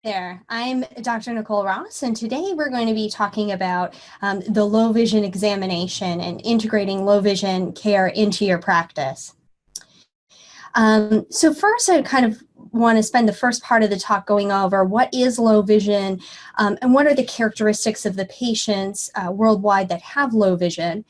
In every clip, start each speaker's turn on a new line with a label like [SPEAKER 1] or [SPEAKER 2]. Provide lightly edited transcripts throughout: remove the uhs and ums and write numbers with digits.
[SPEAKER 1] there. I'm Dr. Nicole Ross, and today we're going to be talking about the low vision examination and integrating low vision care into your practice. So first, I kind of want to spend the first part of the talk going over what is low vision and what are the characteristics of the patients worldwide that have low vision.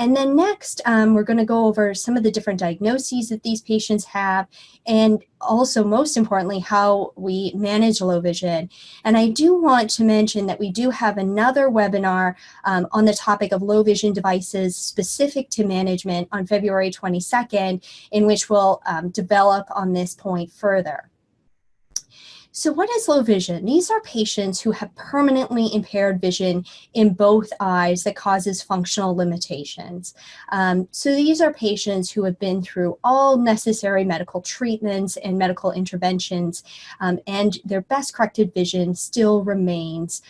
[SPEAKER 1] And then next, we're going to go over some of the different diagnoses that these patients have, and also, most importantly, how we manage low vision. And I do want to mention that we do have another webinar on the topic of low vision devices specific to management on February 22nd, in which we'll develop on this point further. So what is low vision? These are patients who have permanently impaired vision in both eyes that causes functional limitations. So these are patients who have been through all necessary medical treatments and medical interventions, and their best corrected vision still remains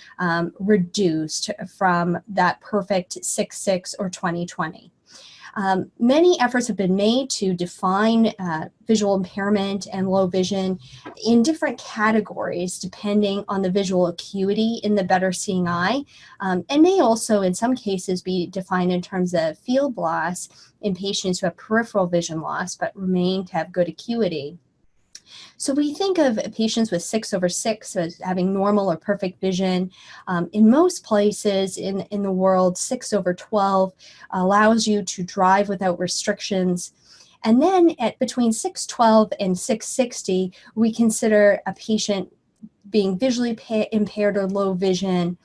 [SPEAKER 1] reduced from that perfect 6/6 or 20/20. Many efforts have been made to define visual impairment and low vision in different categories depending on the visual acuity in the better seeing eye, and may also in some cases be defined in terms of field loss in patients who have peripheral vision loss but remain to have good acuity. So we think of patients with 6/6 as having normal or perfect vision. In most places in the world, 6/12 allows you to drive without restrictions. And then at between 6/12 and 6/60, we consider a patient being visually impaired or low vision.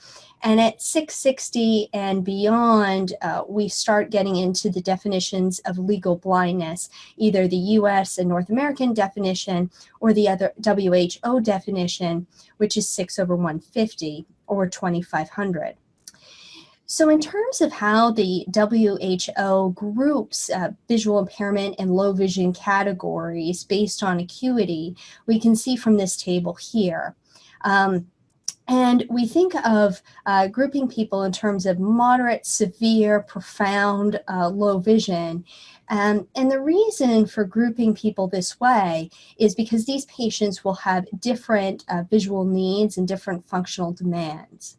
[SPEAKER 1] And at 6/60 and beyond, we start getting into the definitions of legal blindness, either the US and North American definition or the other WHO definition, which is 6/150 or 2500. So in terms of how the WHO groups visual impairment and low vision categories based on acuity, we can see from this table here. And we think of grouping people in terms of moderate, severe, profound, low vision. And the reason for grouping people this way is because these patients will have different visual needs and different functional demands.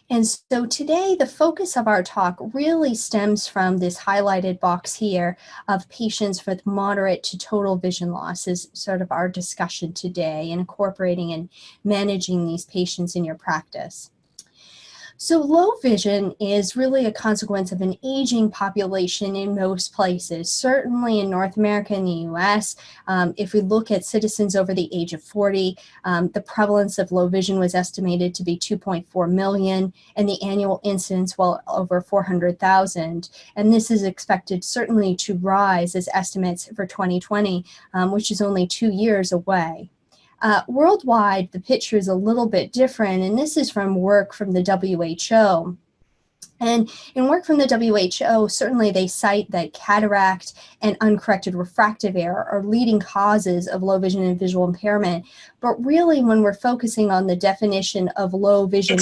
[SPEAKER 1] And so today, the focus of our talk really stems from this highlighted box here of patients with moderate to total vision loss is sort of our discussion today, and incorporating and managing these patients in your practice. So low vision is really a consequence of an aging population in most places, certainly in North America and the US. If we look at citizens over the age of 40, the prevalence of low vision was estimated to be 2.4 million, and the annual incidence well over 400,000. And this is expected certainly to rise as estimates for 2020, which is only 2 years away. Worldwide, the picture is a little bit different, and this is from work from the WHO. And in work from the WHO, certainly they cite that cataract and uncorrected refractive error are leading causes of low vision and visual impairment. But really, when we're focusing on the definition of low vision,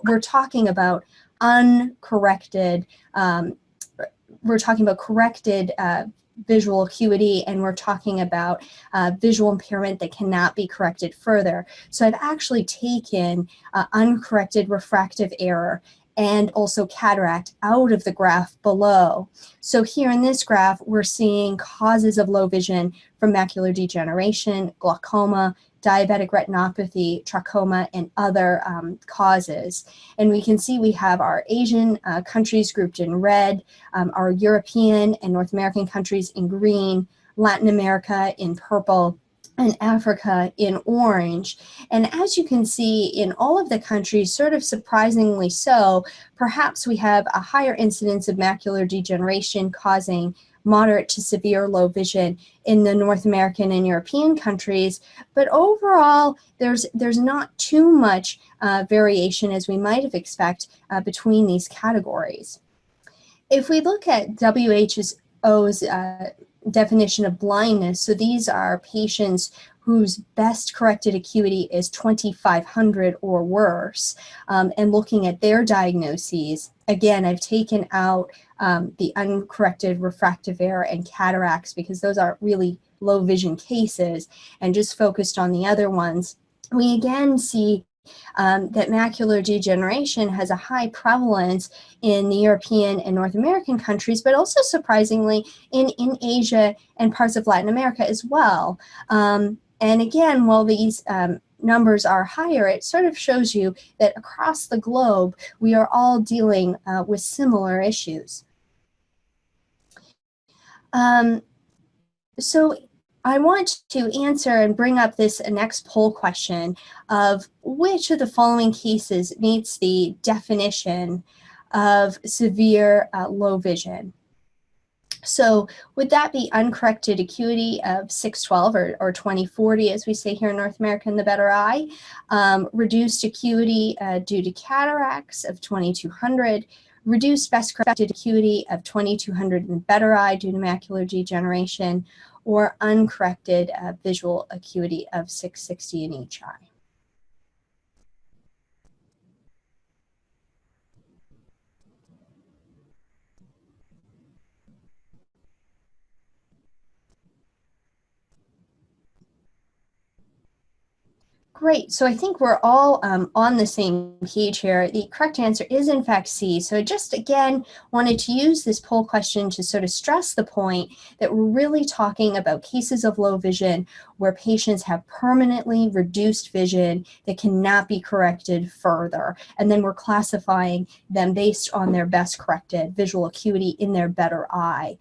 [SPEAKER 1] we're talking about uncorrected, we're talking about corrected visual acuity, and we're talking about visual impairment that cannot be corrected further. So I've actually taken uncorrected refractive error and also cataract out of the graph below. So here in this graph, we're seeing causes of low vision from macular degeneration, glaucoma, diabetic retinopathy, trachoma, and other causes. And we can see we have our Asian countries grouped in red, our European and North American countries in green, Latin America in purple, and Africa in orange. And as you can see in all of the countries, sort of surprisingly so, perhaps we have a higher incidence of macular degeneration causing moderate to severe low vision in the North American and European countries, but overall there's not too much variation as we might have expected between these categories. If we look at WHO's definition of blindness, so these are patients whose best corrected acuity is 2500 or worse, and looking at their diagnoses. Again, I've taken out the uncorrected refractive error and cataracts because those are really low vision cases, and just focused on the other ones. We again see that macular degeneration has a high prevalence in the European and North American countries, but also surprisingly in Asia and parts of Latin America as well. And again, while these numbers are higher, it sort of shows you that across the globe, we are all dealing with similar issues. So I want to answer and bring up this next poll question of which of the following cases meets the definition of severe low vision. So would that be uncorrected acuity of 612 or 20/40, as we say here in North America in the better eye, reduced acuity due to cataracts of 2200, reduced best corrected acuity of 2200 in the better eye due to macular degeneration, or uncorrected visual acuity of 660 in each eye? Great. So I think we're all on the same page here. The correct answer is in fact C. So I just again wanted to use this poll question to sort of stress the point that we're really talking about cases of low vision where patients have permanently reduced vision that cannot be corrected further. And then we're classifying them based on their best corrected visual acuity in their better eye.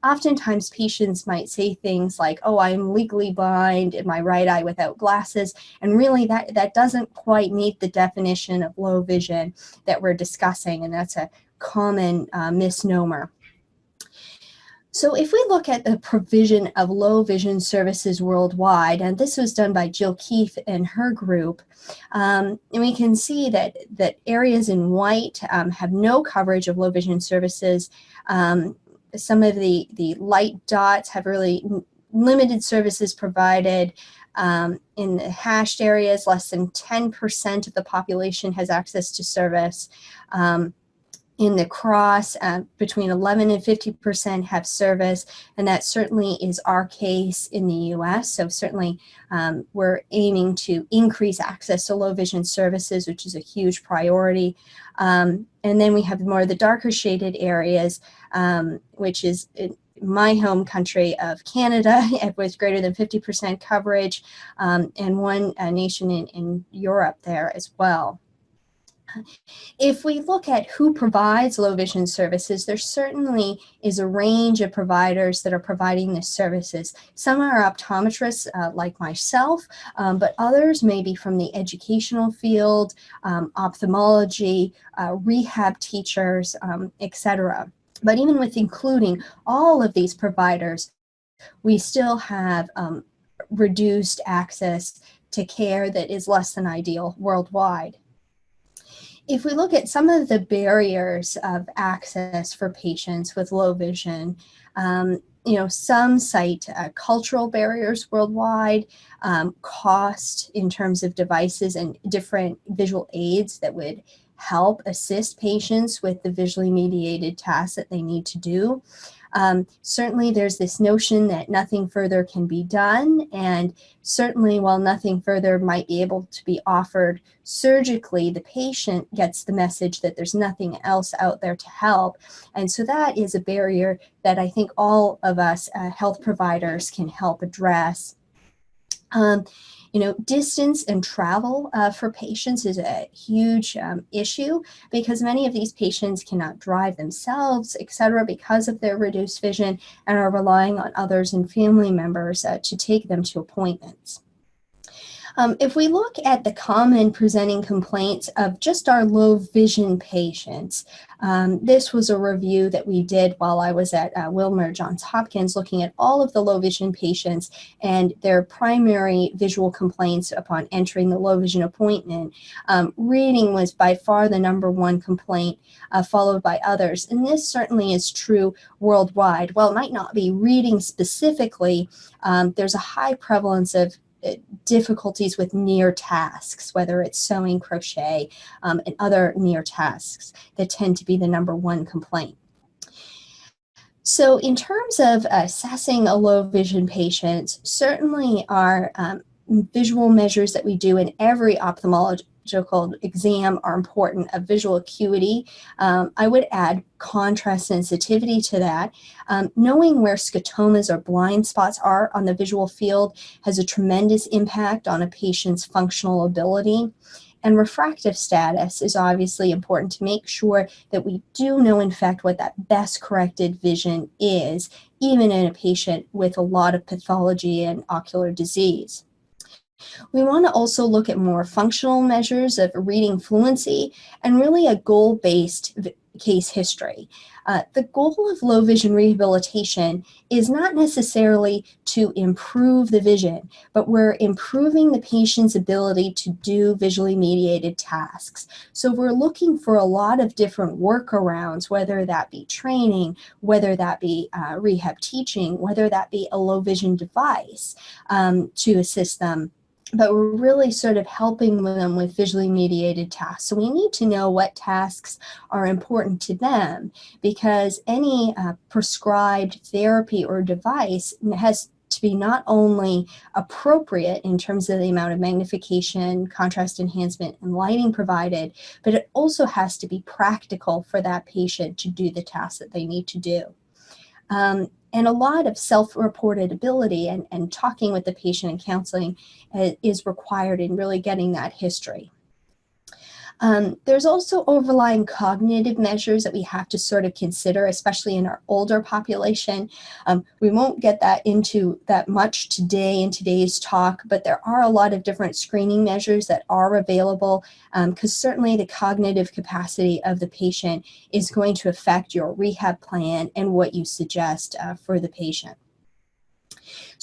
[SPEAKER 1] Oftentimes patients might say things like, oh, I'm legally blind in my right eye without glasses. And really that doesn't quite meet the definition of low vision that we're discussing, and that's a common misnomer. So if we look at the provision of low vision services worldwide, and this was done by Jill Keefe and her group, and we can see that areas in white have no coverage of low vision services. Some of the light dots have really limited services provided. In the hashed areas, less than 10% of the population has access to service. In the cross, between 11 and 50% have service, and that certainly is our case in the US. So certainly we're aiming to increase access to low vision services, which is a huge priority. And then we have more of the darker shaded areas, which is my home country of Canada with greater than 50% coverage, and one nation in Europe there as well. If we look at who provides low vision services, there certainly is a range of providers that are providing these services. Some are optometrists like myself, but others may be from the educational field, ophthalmology, rehab teachers, etc. But even with including all of these providers, we still have reduced access to care that is less than ideal worldwide. If we look at some of the barriers of access for patients with low vision, some cite cultural barriers worldwide, cost in terms of devices and different visual aids that would help assist patients with the visually mediated tasks that they need to do. Certainly there's this notion that nothing further can be done, and certainly while nothing further might be able to be offered surgically, the patient gets the message that there's nothing else out there to help. And so that is a barrier that I think all of us health providers can help address. Distance and travel for patients is a huge issue because many of these patients cannot drive themselves, etc., because of their reduced vision, and are relying on others and family members to take them to appointments. If we look at the common presenting complaints of just our low vision patients, this was a review that we did while I was at Wilmer Johns Hopkins, looking at all of the low vision patients and their primary visual complaints upon entering the low vision appointment. Reading was by far the number one complaint, followed by others. And this certainly is true worldwide. While it might not be reading specifically, there's a high prevalence of difficulties with near tasks, whether it's sewing, crochet, and other near tasks that tend to be the number one complaint. So in terms of assessing a low vision patient, certainly our visual measures that we do in every ophthalmological exam are important of visual acuity. I would add contrast sensitivity to that. Knowing where scotomas or blind spots are on the visual field has a tremendous impact on a patient's functional ability. And refractive status is obviously important to make sure that we do know, in fact, what that best corrected vision is, even in a patient with a lot of pathology and ocular disease. We want to also look at more functional measures of reading fluency and really a goal-based case history. The goal of low vision rehabilitation is not necessarily to improve the vision, but we're improving the patient's ability to do visually mediated tasks. So we're looking for a lot of different workarounds, whether that be training, whether that be rehab teaching, whether that be a low vision device to assist them. But we're really sort of helping them with visually mediated tasks. So we need to know what tasks are important to them, because any prescribed therapy or device has to be not only appropriate in terms of the amount of magnification, contrast enhancement, and lighting provided, but it also has to be practical for that patient to do the tasks that they need to do. And a lot of self-reported ability and talking with the patient and counseling is required in really getting that history. There's also overlying cognitive measures that we have to sort of consider, especially in our older population. We won't get that into that much today in today's talk, but there are a lot of different screening measures that are available, because certainly the cognitive capacity of the patient is going to affect your rehab plan and what you suggest for the patient.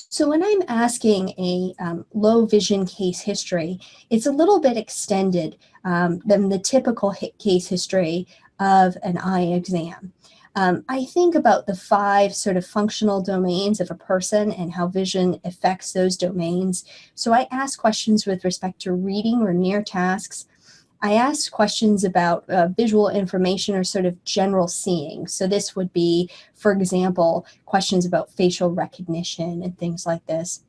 [SPEAKER 1] So when I'm asking a low vision case history, it's a little bit extended than the typical case history of an eye exam. I think about the 5 sort of functional domains of a person and how vision affects those domains. So I ask questions with respect to reading or near tasks. I asked questions about visual information or sort of general seeing. So this would be, for example, questions about facial recognition and things like this.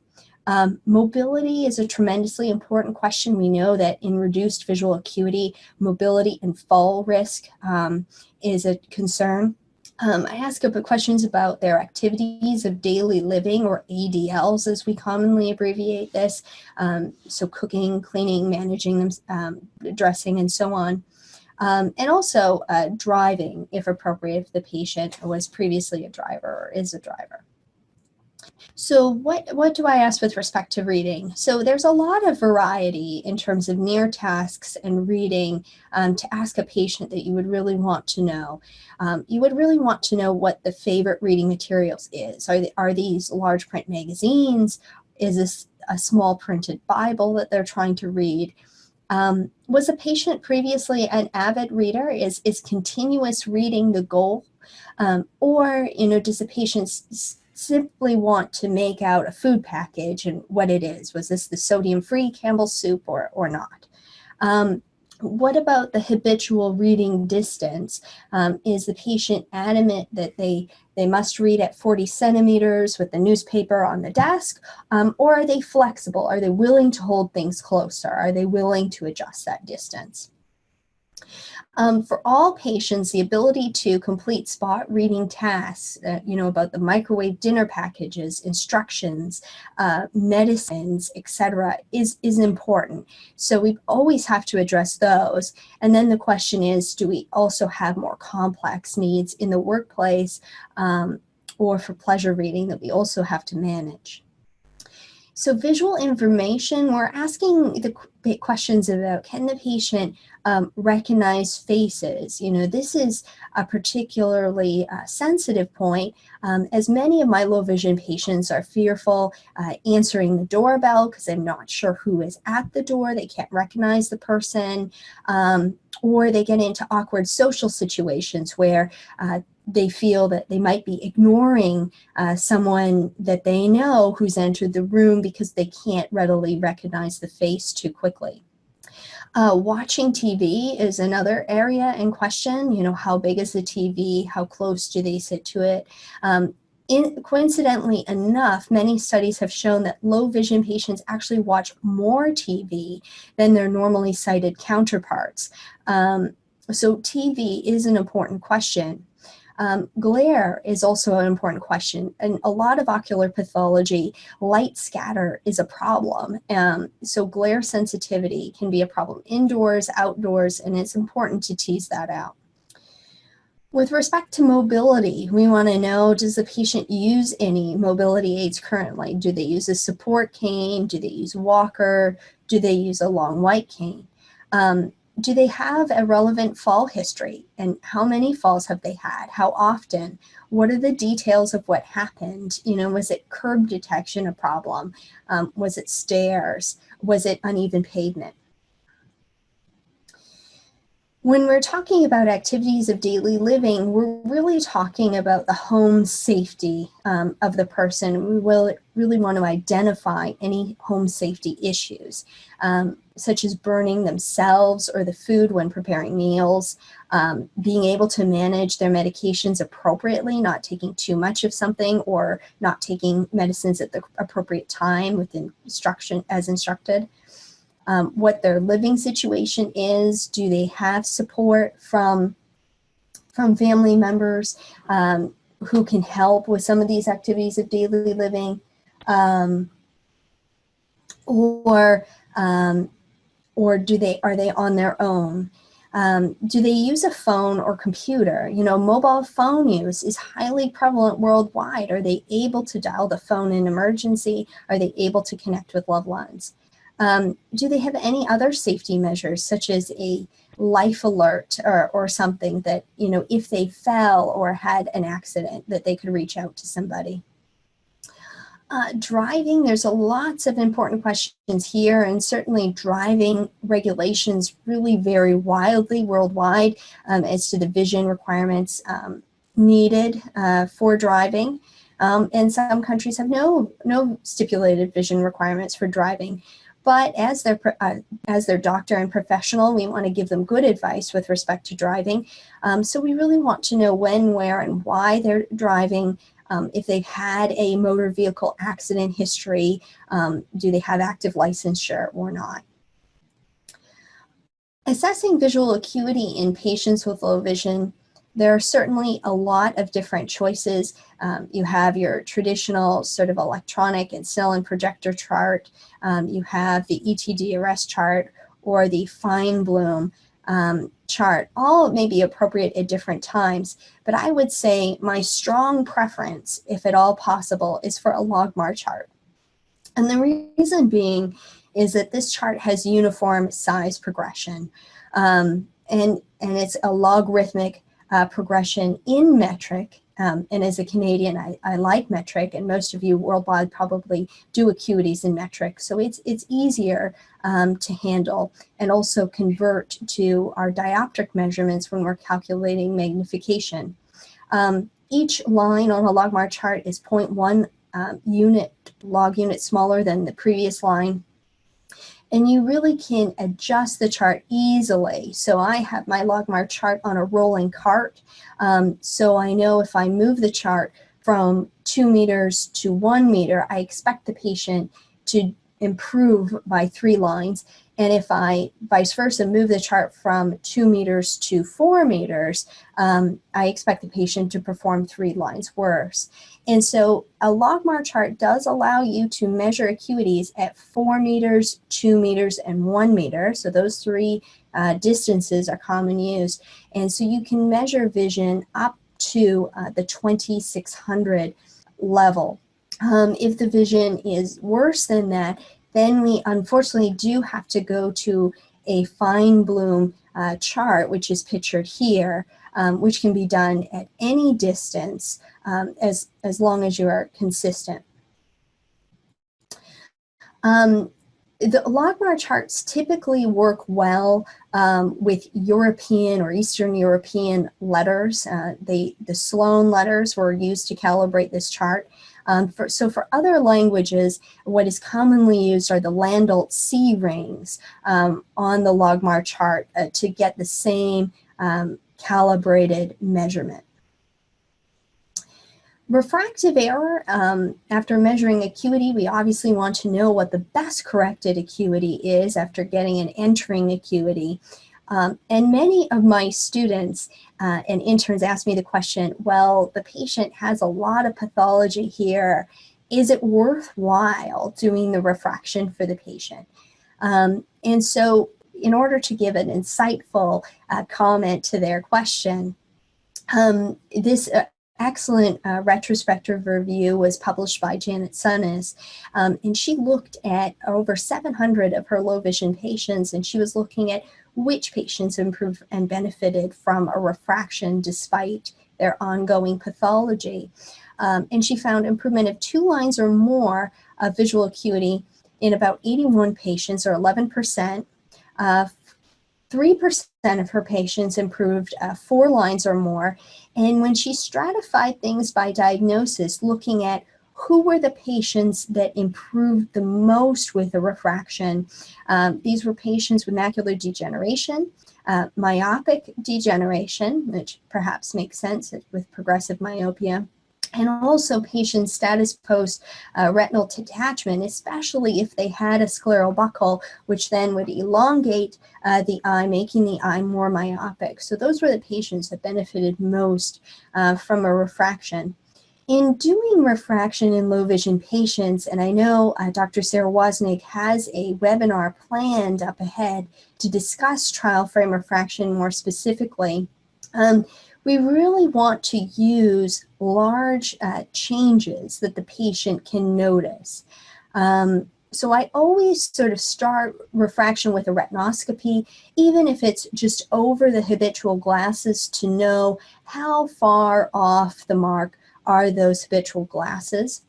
[SPEAKER 1] Mobility is a tremendously important question. We know that in reduced visual acuity, mobility and fall risk is a concern. I ask questions about their activities of daily living, or ADLs as we commonly abbreviate this. So cooking, cleaning, managing them, dressing, and so on. And also driving, if appropriate, if the patient was previously a driver or is a driver. So what do I ask with respect to reading? So there's a lot of variety in terms of near tasks and reading to ask a patient that you would really want to know. You would really want to know what the favorite reading materials is. Are these large print magazines? Is this a small printed Bible that they're trying to read? Was a patient previously an avid reader? Is continuous reading the goal? Or, does the patient simply want to make out a food package and what it is? Was this the sodium-free Campbell's soup or not? What about the habitual reading distance? Is the patient adamant that they must read at 40 centimeters with the newspaper on the desk? Or are they flexible? Are they willing to hold things closer? Are they willing to adjust that distance? For all patients, the ability to complete spot reading tasks, about the microwave dinner packages, instructions, medicines, etc., is important. So we always have to address those. And then the question is, do we also have more complex needs in the workplace or for pleasure reading that we also have to manage? So visual information, we're asking the questions about, can the patient recognize faces? You know, this is a particularly sensitive point, as many of my low vision patients are fearful answering the doorbell because they're not sure who is at the door. They can't recognize the person, or they get into awkward social situations where they feel that they might be ignoring someone that they know who's entered the room because they can't readily recognize the face too quickly. Watching TV is another area in question. You know, how big is the TV? How close do they sit to it? Coincidentally enough, many studies have shown that low vision patients actually watch more TV than their normally sighted counterparts. So TV is an important question. Glare is also an important question. And a lot of ocular pathology, light scatter is a problem. So glare sensitivity can be a problem indoors, outdoors, and it's important to tease that out. With respect to mobility, we want to know, does the patient use any mobility aids currently? Do they use a support cane? Do they use a walker? Do they use a long white cane? Do they have a relevant fall history? And how many falls have they had? How often? What are the details of what happened? You know, was it curb detection a problem? Was it stairs? Was it uneven pavement? When we're talking about activities of daily living, we're really talking about the home safety of the person. We will really want to identify any home safety issues, such as burning themselves or the food when preparing meals, being able to manage their medications appropriately, not taking too much of something or not taking medicines at the appropriate time with instruction as instructed. What their living situation is. Do they have support from family members who can help with some of these activities of daily living? Or are they on their own? Do they use a phone or computer? You know, mobile phone use is highly prevalent worldwide. Are they able to dial the phone in emergency? Are they able to connect with loved ones? Do they have any other safety measures, such as a life alert or something that, you know, if they fell or had an accident, that they could reach out to somebody? Driving, there's lots of important questions here, and certainly driving regulations really vary wildly worldwide as to the vision requirements needed for driving. And some countries have no stipulated vision requirements for driving. But as their doctor and professional, we want to give them good advice with respect to driving. So we really want to know when, where, and why they're driving. If they've had a motor vehicle accident history, do they have active licensure or not? Assessing visual acuity in patients with low vision, there are certainly a lot of different choices. You have your traditional sort of electronic and Snellen projector chart. You have the ETDRS chart or the Feinblum chart. All may be appropriate at different times, but I would say my strong preference, if at all possible, is for a Logmar chart. And the reason being is that this chart has uniform size progression, and it's a logarithmic progression in metric. And as a Canadian, I like metric, and most of you worldwide probably do acuities in metric. So it's easier to handle and also convert to our dioptric measurements when we're calculating magnification. Each line on a Logmar chart is 0.1 log unit smaller than the previous line. And you really can adjust the chart easily. So I have my Logmar chart on a rolling cart. So I know if I move the chart from 2 meters to 1 meter, I expect the patient to improve by 3 lines. And if I, vice versa, move the chart from 2 meters to 4 meters, I expect the patient to perform 3 lines worse. And so a Logmar chart does allow you to measure acuities at 4 meters, 2 meters, and 1 meter. So those 3 distances are common use. And so you can measure vision up to the 2600 level. If the vision is worse than that, then we unfortunately do have to go to a Feinblum chart, which is pictured here, which can be done at any distance as long as you are consistent. The Logmar charts typically work well with European or Eastern European letters. The Sloan letters were used to calibrate this chart. So for other languages, what is commonly used are the Landolt C rings on the Logmar chart to get the same calibrated measurement. Refractive error, after measuring acuity, we obviously want to know what the best corrected acuity is after getting an entering acuity. And many of my students and interns ask me the question, well, the patient has a lot of pathology here. Is it worthwhile doing the refraction for the patient? And so in order to give an insightful comment to their question, this excellent retrospective review was published by Janet Sunnis, and she looked at over 700 of her low vision patients, and she was looking at which patients improved and benefited from a refraction despite their ongoing pathology. And she found improvement of 2 lines or more of visual acuity in about 81 patients, or 11%. 3% of her patients improved 4 lines or more. And when she stratified things by diagnosis, looking at who were the patients that improved the most with a refraction, these were patients with macular degeneration, myopic degeneration, which perhaps makes sense with progressive myopia, and also patients' status post retinal detachment, especially if they had a scleral buckle, which then would elongate the eye, making the eye more myopic. So those were the patients that benefited most from a refraction. In doing refraction in low vision patients, and I know Dr. Sarah Wozniak has a webinar planned up ahead to discuss trial frame refraction more specifically, we really want to use large changes that the patient can notice. So I always sort of start refraction with a retinoscopy, even if it's just over the habitual glasses, to know how far off the mark are those habitual glasses.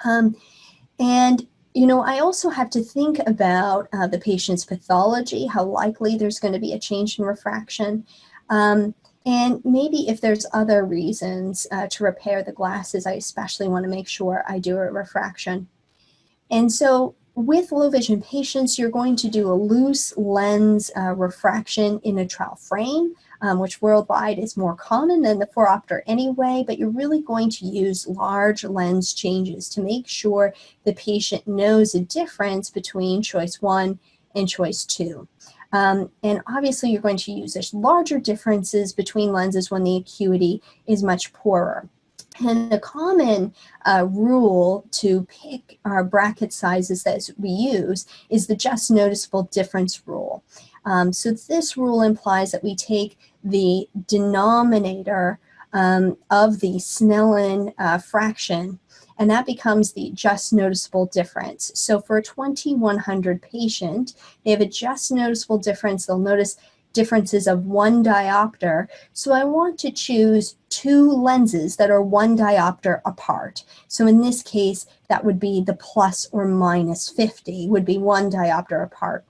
[SPEAKER 1] And I also have to think about the patient's pathology, how likely there's going to be a change in refraction. And maybe if there's other reasons to repair the glasses, I especially want to make sure I do a refraction. And so with low vision patients, you're going to do a loose lens refraction in a trial frame, which worldwide is more common than the 4-opter anyway, but you're really going to use large lens changes to make sure the patient knows the difference between choice 1 and choice 2. And obviously you're going to use larger differences between lenses when the acuity is much poorer. And a common rule to pick our bracket sizes that we use is the just noticeable difference rule. So this rule implies that we take the denominator of the Snellen fraction, and that becomes the just noticeable difference. So for a 2100 patient, they have a just noticeable difference. They'll notice differences of 1 diopter. So I want to choose 2 lenses that are 1 diopter apart. So in this case, that would be the plus or minus 50, would be 1 diopter apart.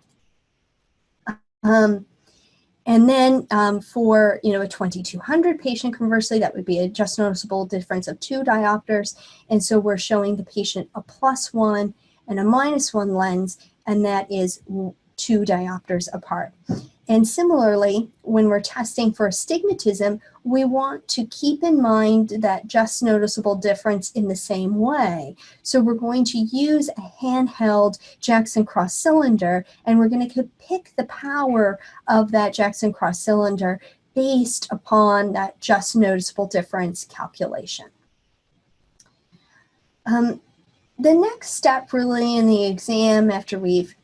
[SPEAKER 1] And then for a 2200 patient, conversely, that would be a just noticeable difference of 2 diopters. And so we're showing the patient a +1 and a -1 lens, and that is 2 diopters apart. And similarly, when we're testing for astigmatism, we want to keep in mind that just noticeable difference in the same way. So we're going to use a handheld Jackson cross cylinder, and we're going to pick the power of that Jackson cross cylinder based upon that just noticeable difference calculation. The next step really in the exam, after we've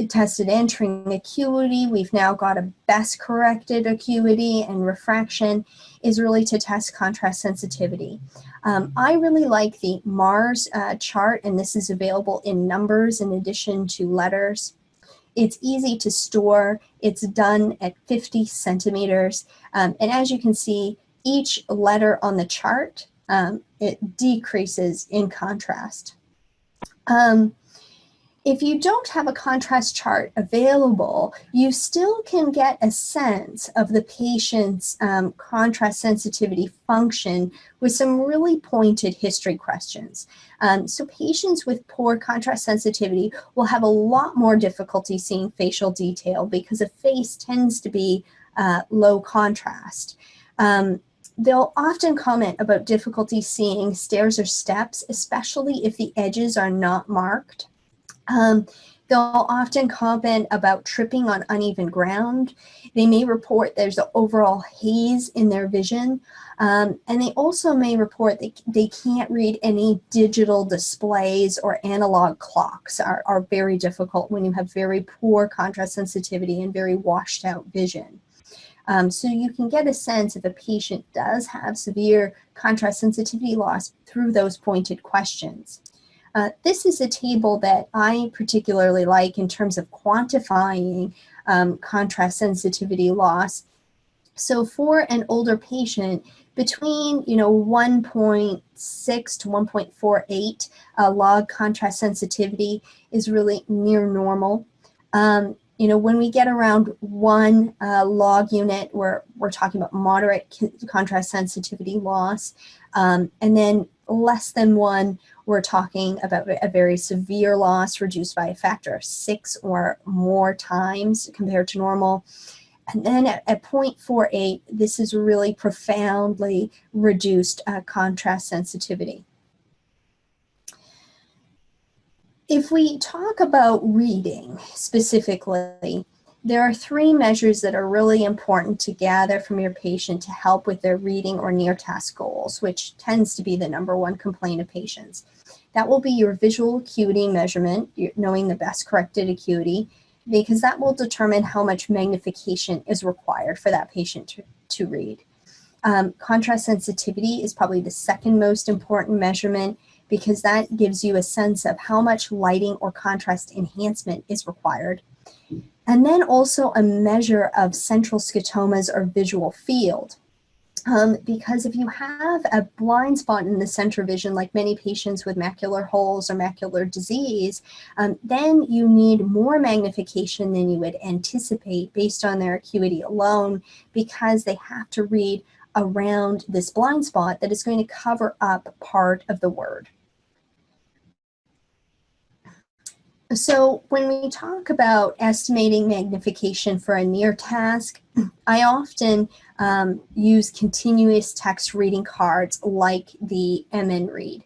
[SPEAKER 1] tested entering acuity. We've now got a best corrected acuity, and refraction is really to test contrast sensitivity. I really like the Mars chart, and this is available in numbers in addition to letters. It's easy to store. It's done at 50 centimeters. And as you can see, each letter on the chart, it decreases in contrast. If you don't have a contrast chart available, you still can get a sense of the patient's contrast sensitivity function with some really pointed history questions. So patients with poor contrast sensitivity will have a lot more difficulty seeing facial detail because a face tends to be low contrast. They'll often comment about difficulty seeing stairs or steps, especially if the edges are not marked. They'll often comment about tripping on uneven ground. They may report there's an overall haze in their vision. And they also may report that they can't read any digital displays, or analog clocks are very difficult when you have very poor contrast sensitivity and very washed out vision. So you can get a sense if a patient does have severe contrast sensitivity loss through those pointed questions. This is a table that I particularly like in terms of quantifying contrast sensitivity loss. So for an older patient, between 1.6 to 1.48 log contrast sensitivity is really near normal. When we get around 1 log unit, we're talking about moderate contrast sensitivity loss, and then less than 1, we're talking about a very severe loss reduced by a factor of 6 or more times compared to normal. And then at 0.48, this is really profoundly reduced contrast sensitivity. If we talk about reading specifically, there are 3 measures that are really important to gather from your patient to help with their reading or near task goals, which tends to be the #1 complaint of patients. That will be your visual acuity measurement, knowing the best corrected acuity, because that will determine how much magnification is required for that patient to read. Contrast sensitivity is probably the second most important measurement, because that gives you a sense of how much lighting or contrast enhancement is required. And then also a measure of central scotomas or visual field. Because if you have a blind spot in the central vision, like many patients with macular holes or macular disease, then you need more magnification than you would anticipate based on their acuity alone, because they have to read around this blind spot that is going to cover up part of the word. So when we talk about estimating magnification for a near task, I often use continuous text reading cards like the MNRead,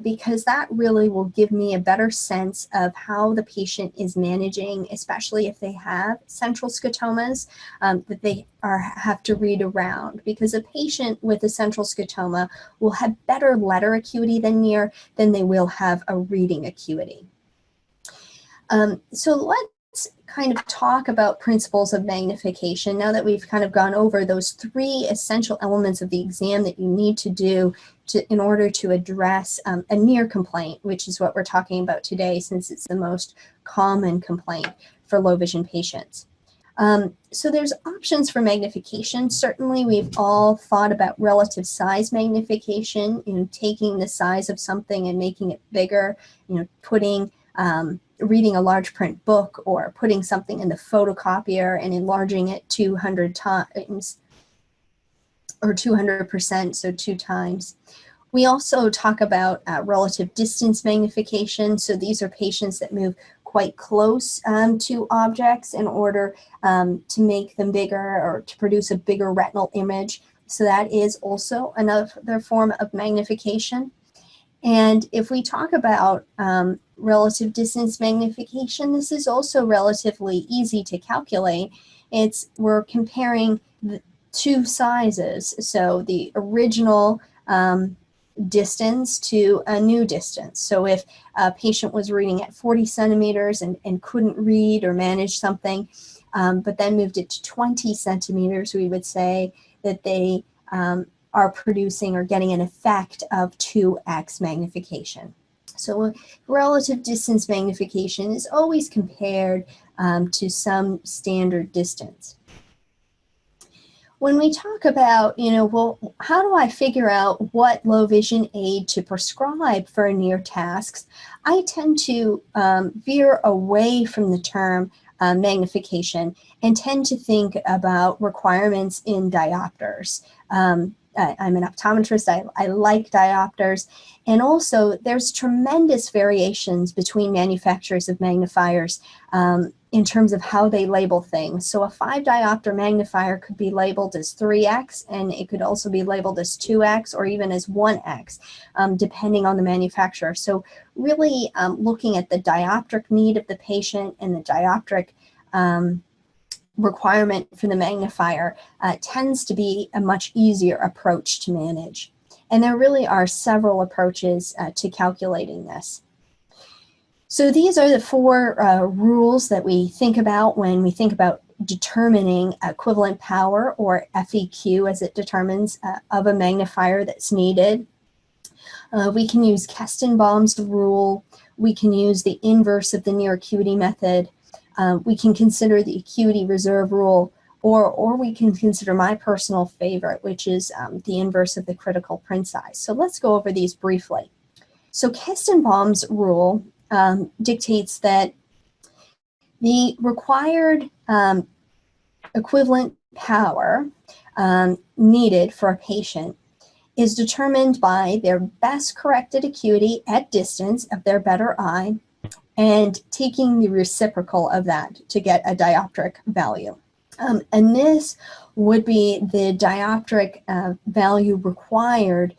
[SPEAKER 1] because that really will give me a better sense of how the patient is managing, especially if they have central scotomas that they have to read around, because a patient with a central scotoma will have better letter acuity than they will have a reading acuity. So let's kind of talk about principles of magnification now that we've kind of gone over those 3 essential elements of the exam that you need to do in order to address a near complaint, which is what we're talking about today, since it's the most common complaint for low vision patients. So there's options for magnification. Certainly we've all thought about relative size magnification, taking the size of something and making it bigger, putting reading a large print book, or putting something in the photocopier and enlarging it 200 times or 200%, so 2 times. We also talk about relative distance magnification. So these are patients that move quite close to objects in order to make them bigger or to produce a bigger retinal image. So that is also another form of magnification. And if we talk about relative distance magnification, this is also relatively easy to calculate. We're comparing the 2 sizes. So the original distance to a new distance. So if a patient was reading at 40 centimeters and couldn't read or manage something, but then moved it to 20 centimeters, we would say that they are producing or getting an effect of 2x magnification. So relative distance magnification is always compared to some standard distance. When we talk about, well, how do I figure out what low vision aid to prescribe for near tasks, I tend to veer away from the term magnification and tend to think about requirements in diopters. I'm an optometrist. I like diopters. And also, there's tremendous variations between manufacturers of magnifiers in terms of how they label things. So a 5 diopter magnifier could be labeled as 3x, and it could also be labeled as 2x or even as 1x, depending on the manufacturer. So really looking at the dioptric need of the patient and the dioptric requirement for the magnifier tends to be a much easier approach to manage. And there really are several approaches to calculating this. So these are the 4 rules that we think about when we think about determining equivalent power, or FEQ, as it determines of a magnifier that's needed. We can use Kestenbaum's rule. We can use the inverse of the near acuity method. We can consider the acuity reserve rule, or we can consider my personal favorite, which is the inverse of the critical print size. So let's go over these briefly. So Kestenbaum's rule dictates that the required equivalent power needed for a patient is determined by their best corrected acuity at distance of their better eye and taking the reciprocal of that to get a dioptric value. And this would be the dioptric value required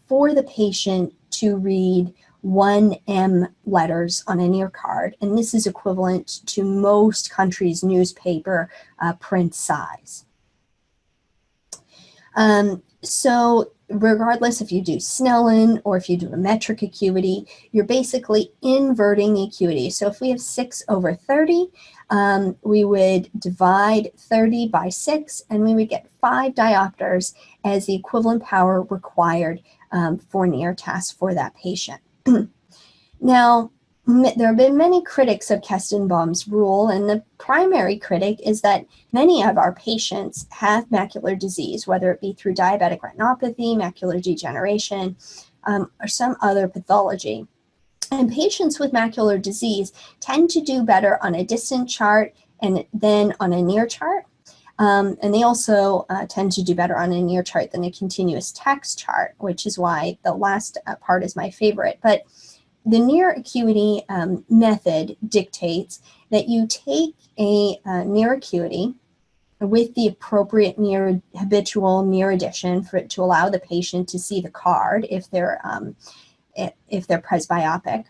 [SPEAKER 1] for the patient to read 1M letters on a near card, and this is equivalent to most countries' newspaper print size. So regardless if you do Snellen or if you do a metric acuity, you're basically inverting the acuity. So if we have 6/30, we would divide 30 by 6, and we would get 5 diopters as the equivalent power required for near tasks for that patient. Now, there have been many critics of Kestenbaum's rule, and the primary critic is that many of our patients have macular disease, whether it be through diabetic retinopathy, macular degeneration, or some other pathology. And patients with macular disease tend to do better on a distant chart and then on a near chart. And they also tend to do better on a near chart than a continuous text chart, which is why the last part is my favorite. But the near acuity method dictates that you take a near acuity with the appropriate habitual near addition for it to allow the patient to see the card if they're presbyopic,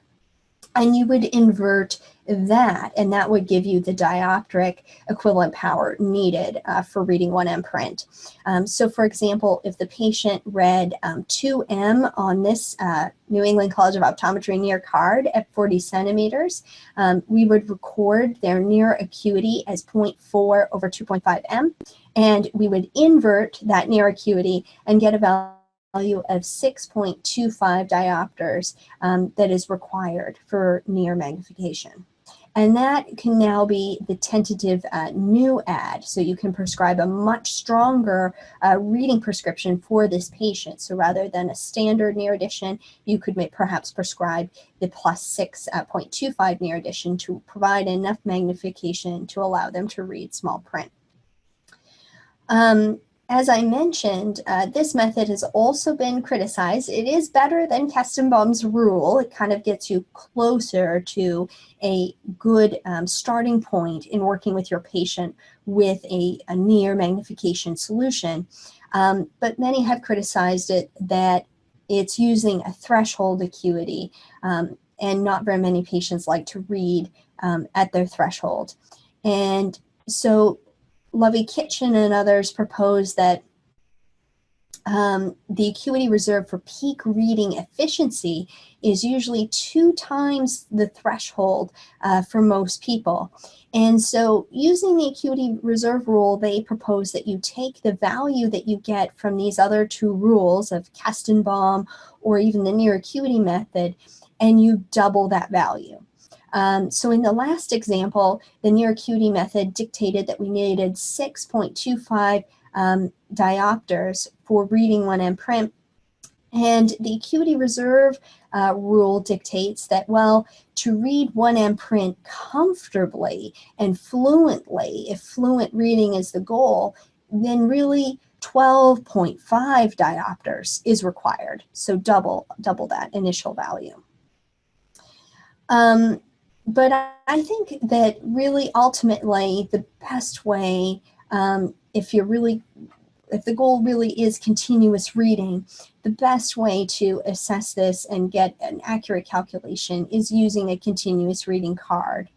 [SPEAKER 1] and you would invert that, and that would give you the dioptric equivalent power needed for reading 1M print. So for example, if the patient read 2M on this New England College of Optometry near card at 40 centimeters, we would record their near acuity as 0.4 over 2.5 M, and we would invert that near acuity and get a value of 6.25 diopters that is required for near magnification. And that can now be the tentative new add. So you can prescribe a much stronger reading prescription for this patient. So rather than a standard near addition, you could perhaps prescribe the plus 6.25 near addition to provide enough magnification to allow them to read small print. As I mentioned, this method has also been criticized. It is better than Kestenbaum's rule. It kind of gets you closer to a good starting point in working with your patient with a near magnification solution. But many have criticized it that it's using a threshold acuity, and not very many patients like to read at their threshold. And so Lovey Kitchen and others propose that the acuity reserved for peak reading efficiency is usually 2 times the threshold for most people. And so using the acuity reserve rule, they propose that you take the value that you get from these other 2 rules of Kestenbaum or even the near acuity method, and you double that value. So in the last example, the near acuity method dictated that we needed 6.25 diopters for reading 1M print. And the acuity reserve rule dictates that, well, to read 1M print comfortably and fluently, if fluent reading is the goal, then really 12.5 diopters is required. So double that initial value. But I think that really ultimately the best way, if the goal really is continuous reading, the best way to assess this and get an accurate calculation is using a continuous reading card.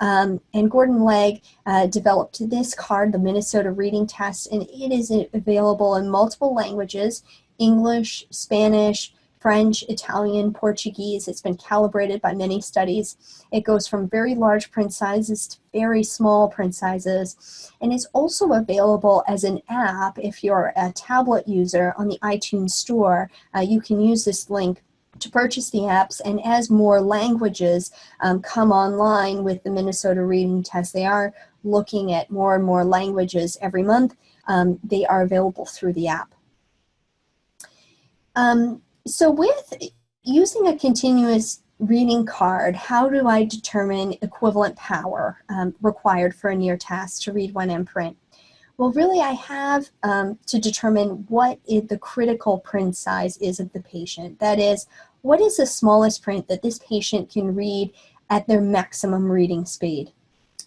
[SPEAKER 1] And Gordon Legg developed this card, the Minnesota Reading Test, and it is available in multiple languages: English, Spanish, French, Italian, Portuguese. It's been calibrated by many studies. It goes from very large print sizes to very small print sizes. And it's also available as an app if you're a tablet user on the iTunes Store. You can use this link to purchase the apps, and as more languages come online with the Minnesota Reading Test, they are looking at more and more languages every month. They are available through the app. So with using a continuous reading card, how do I determine equivalent power required for a near task to read 1M print? Well, really I have to determine what the critical print size is of the patient. That is, what is the smallest print that this patient can read at their maximum reading speed?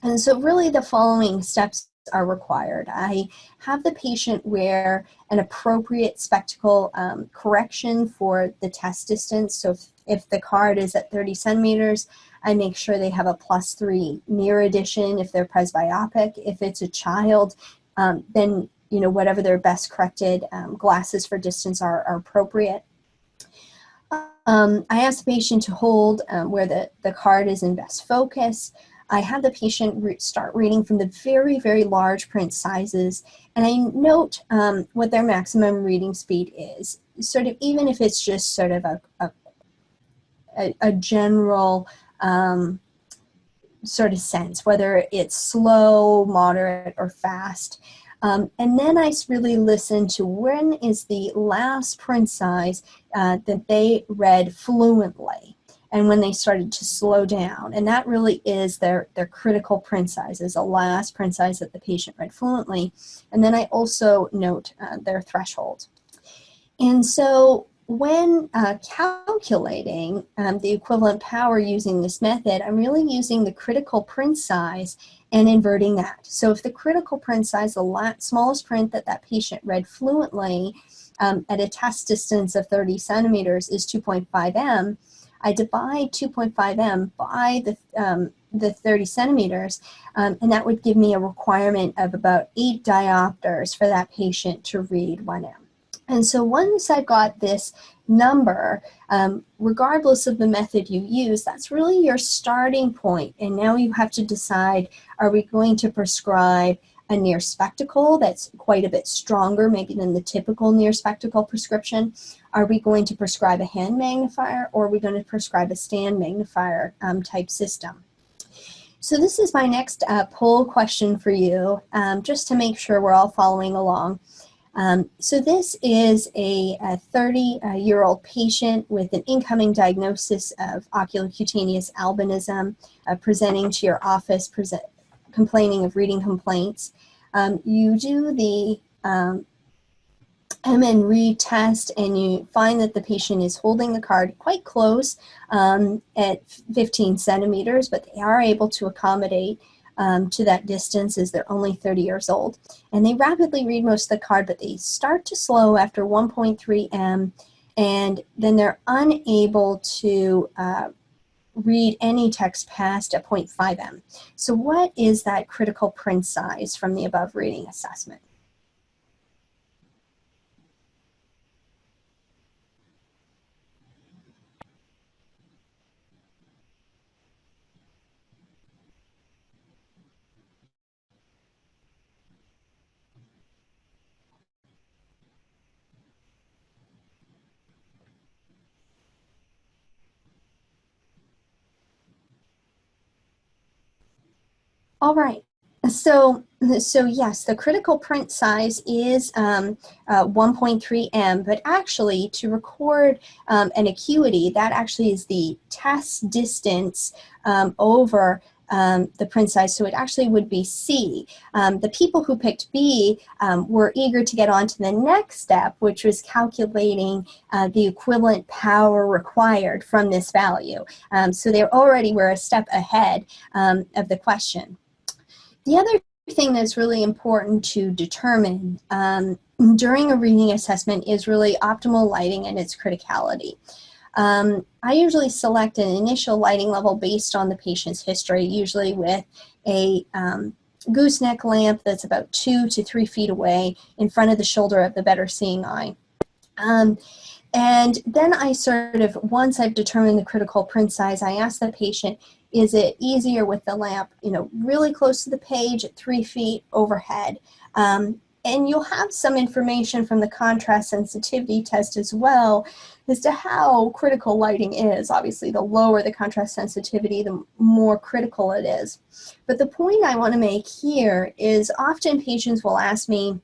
[SPEAKER 1] And so really the following steps are required. I have the patient wear an appropriate spectacle correction for the test distance. So if the card is at 30 centimeters, I make sure they have a +3 near addition if they're presbyopic. If it's a child, then whatever their best corrected glasses for distance are appropriate. I ask the patient to hold where the card is in best focus. I have the patient start reading from the very, very large print sizes, and I note what their maximum reading speed is, sort of, even if it's just sort of a general sort of sense, whether it's slow, moderate, or fast. And then I really listen to when is the last print size that they read fluently, and when they started to slow down. And that really is their critical print size, is the last print size that the patient read fluently. And then I also note their threshold. And so when calculating the equivalent power using this method, I'm really using the critical print size and inverting that. So if the critical print size, the smallest print that patient read fluently at a test distance of 30 centimeters is 2.5 M, I divide 2.5 M by the 30 centimeters, and that would give me a requirement of about 8 diopters for that patient to read 1M. And so once I've got this number, regardless of the method you use, that's really your starting point. And now you have to decide, are we going to prescribe a near spectacle that's quite a bit stronger maybe than the typical near spectacle prescription? Are we going to prescribe a hand magnifier, or are we going to prescribe a stand magnifier type system? So this is my next poll question for you, just to make sure we're all following along. So this is a 30-year-old patient with an incoming diagnosis of oculocutaneous albinism, presenting to your office, complaining of reading complaints. You do the MN read test, and you find that the patient is holding the card quite close at 15 centimeters, but they are able to accommodate to that distance as they're only 30 years old. And they rapidly read most of the card, but they start to slow after 1.3 M, and then they're unable to read any text past a 0.5 M. So what is that critical print size from the above reading assessment? All right. So yes, the critical print size is 1.3 M, but actually to record an acuity, that actually is the test distance over the print size, so it actually would be C. The people who picked B were eager to get on to the next step, which was calculating the equivalent power required from this value. So they already were a step ahead of the question. The other thing that's really important to determine during a reading assessment is really optimal lighting and its criticality. I usually select an initial lighting level based on the patient's history, usually with a gooseneck lamp that's about 2 to 3 feet away in front of the shoulder of the better seeing eye. And then I sort of, once I've determined the critical print size, I ask the patient, is it easier with the lamp, really close to the page at 3 feet overhead? And you'll have some information from the contrast sensitivity test as well as to how critical lighting is. Obviously, the lower the contrast sensitivity, the more critical it is. But the point I want to make here is often patients will ask me,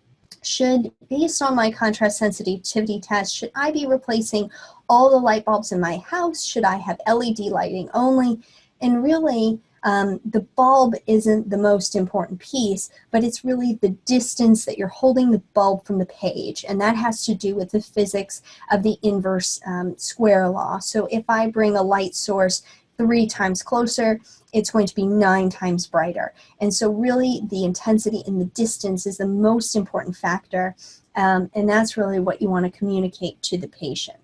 [SPEAKER 1] based on my contrast sensitivity test, should I be replacing all the light bulbs in my house? Should I have LED lighting only? And really, the bulb isn't the most important piece, but it's really the distance that you're holding the bulb from the page, and that has to do with the physics of the inverse square law. So if I bring a light source 3 times closer, it's going to be 9 times brighter. And so really the intensity and the distance is the most important factor, and that's really what you want to communicate to the patient.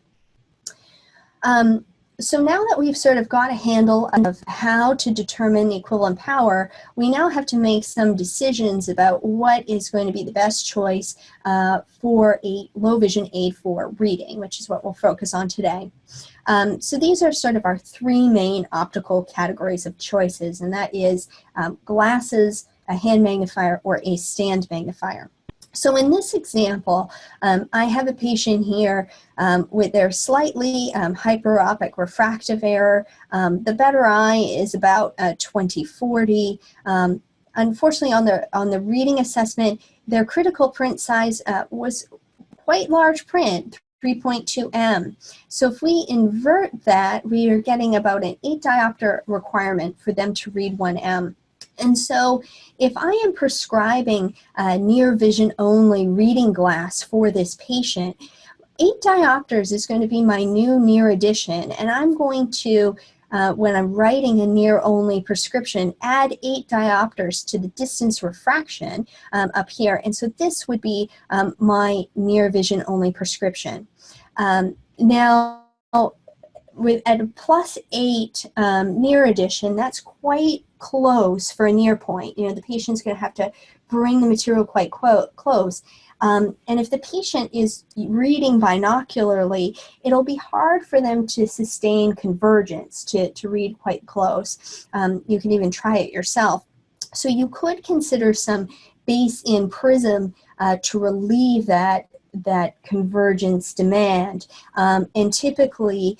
[SPEAKER 1] So now that we've sort of got a handle of how to determine the equivalent power, we now have to make some decisions about what is going to be the best choice for a low vision aid for reading, which is what we'll focus on today. So these are sort of our 3 main optical categories of choices, and that is glasses, a hand magnifier, or a stand magnifier. So in this example, I have a patient here with their slightly hyperopic refractive error. The better eye is about 20/40. Unfortunately, on the reading assessment, their critical print size was quite large print, 3.2 M. So if we invert that, we are getting about an 8 diopter requirement for them to read 1 M. And so if I am prescribing near vision only reading glass for this patient, 8 diopters is going to be my new near addition, and I'm going to, when I'm writing a near only prescription, add 8 diopters to the distance refraction up here, and so this would be my near vision only prescription. Now, at a +8 near addition, that's quite close for a near point. The patient's going to have to bring the material quite close. And if the patient is reading binocularly, it'll be hard for them to sustain convergence, to read quite close. You can even try it yourself. So you could consider some base-in prism to relieve that convergence demand. And typically,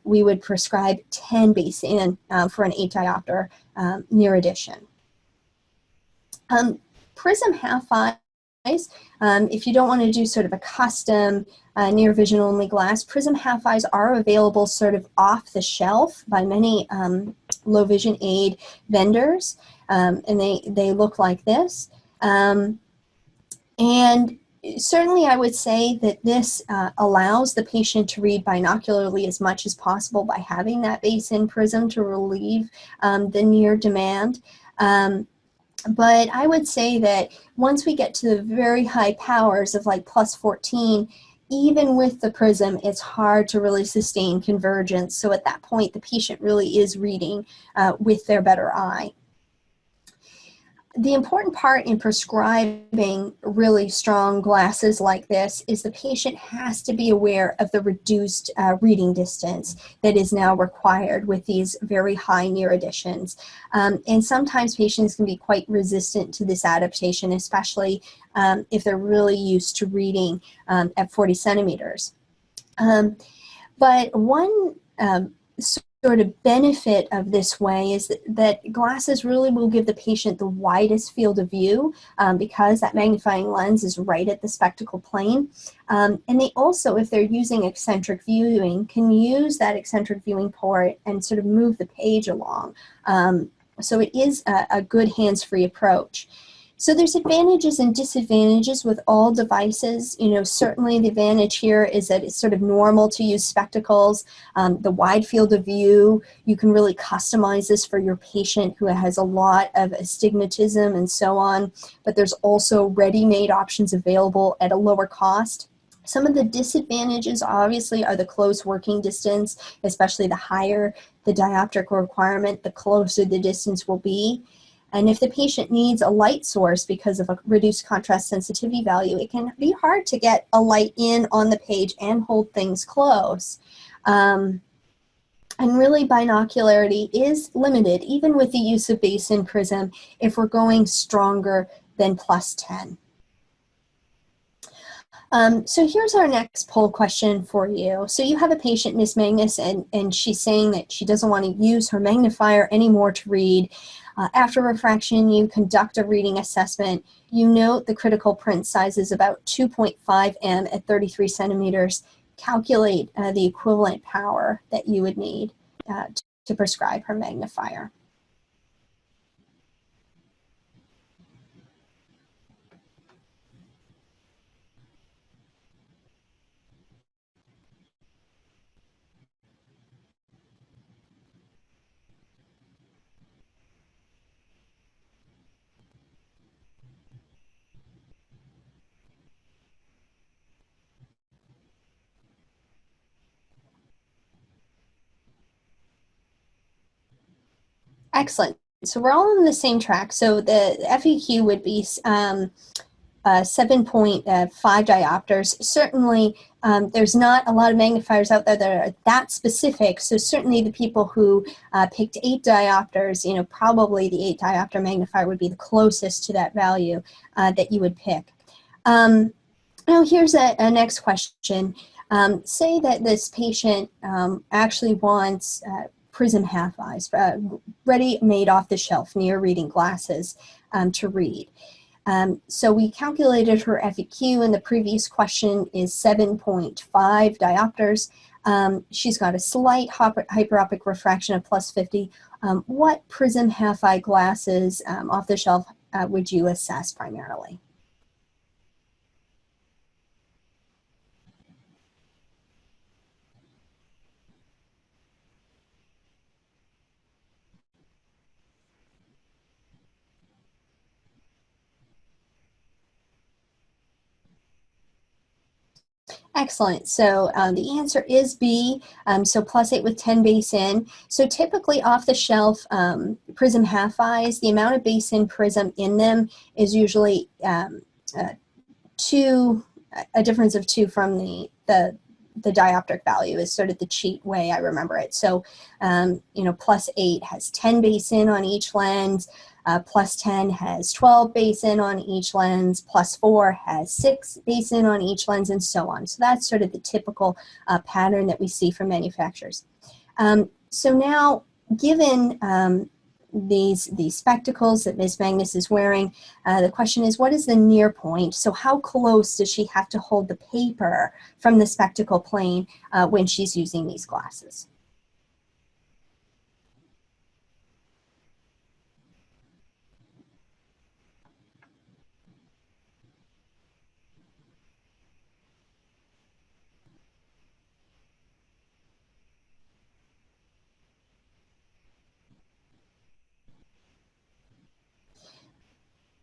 [SPEAKER 1] we would prescribe 10 base-in for an 8 diopter near addition. Prism half-eyes, if you don't want to do sort of a custom near vision only glass, prism half-eyes are available sort of off the shelf by many low vision aid vendors, and they look like this. And certainly I would say that this allows the patient to read binocularly as much as possible by having that base-in prism to relieve the near demand. But I would say that once we get to the very high powers of like +14, even with the prism, it's hard to really sustain convergence. So at that point, the patient really is reading with their better eye. The important part in prescribing really strong glasses like this is the patient has to be aware of the reduced reading distance that is now required with these very high near additions. And sometimes patients can be quite resistant to this adaptation, especially if they're really used to reading at 40 centimeters. But one sort sort of benefit of this way is that glasses really will give the patient the widest field of view because that magnifying lens is right at the spectacle plane. And they also, if they're using eccentric viewing, can use that eccentric viewing port and sort of move the page along. So it is a good hands-free approach. So there's advantages and disadvantages with all devices. You know, certainly the advantage here is that it's sort of normal to use spectacles, the wide field of view. You can really customize this for your patient who has a lot of astigmatism and so on, but there's also ready-made options available at a lower cost. Some of the disadvantages obviously are the close working distance, especially the higher the dioptric requirement, the closer the distance will be. And if the patient needs a light source because of a reduced contrast sensitivity value, it can be hard to get a light in on the page and hold things close. And really binocularity is limited, even with the use of base-in prism, if we're going stronger than +10. So here's our next poll question for you. So you have a patient, Miss Magnus, and she's saying that she doesn't want to use her magnifier anymore to read. After refraction, you conduct a reading assessment. You note the critical print size is about 2.5 m at 33 centimeters. Calculate the equivalent power that you would need to prescribe her magnifier. Excellent. So we're all on the same track. So the FEQ would be 7.5 diopters. Certainly, there's not a lot of magnifiers out there that are that specific. So certainly the people who picked 8 diopters, you know, probably the 8 diopter magnifier would be the closest to that value that you would pick. Now here's a next question. Say that this patient actually wants prism half eyes, ready made off the shelf near reading glasses to read. So we calculated her FEQ, and the previous question is 7.5 diopters. She's got a slight hyperopic refraction of +50. What prism half eye glasses off the shelf would you assess primarily? Excellent. So the answer is B, so +8 with 10 base in. So typically off the shelf prism half eyes, the amount of base in prism in them is usually a difference of 2 from the dioptric value is sort of the cheat way I remember it. So, you know, +8 has 10 base in on each lens, +10 has 12 base in on each lens, +4 has 6 base in on each lens, and so on. So that's sort of the typical pattern that we see from manufacturers. So now, given these spectacles that Ms. Magnus is wearing, the question is, what is the near point? So how close does she have to hold the paper from the spectacle plane when she's using these glasses?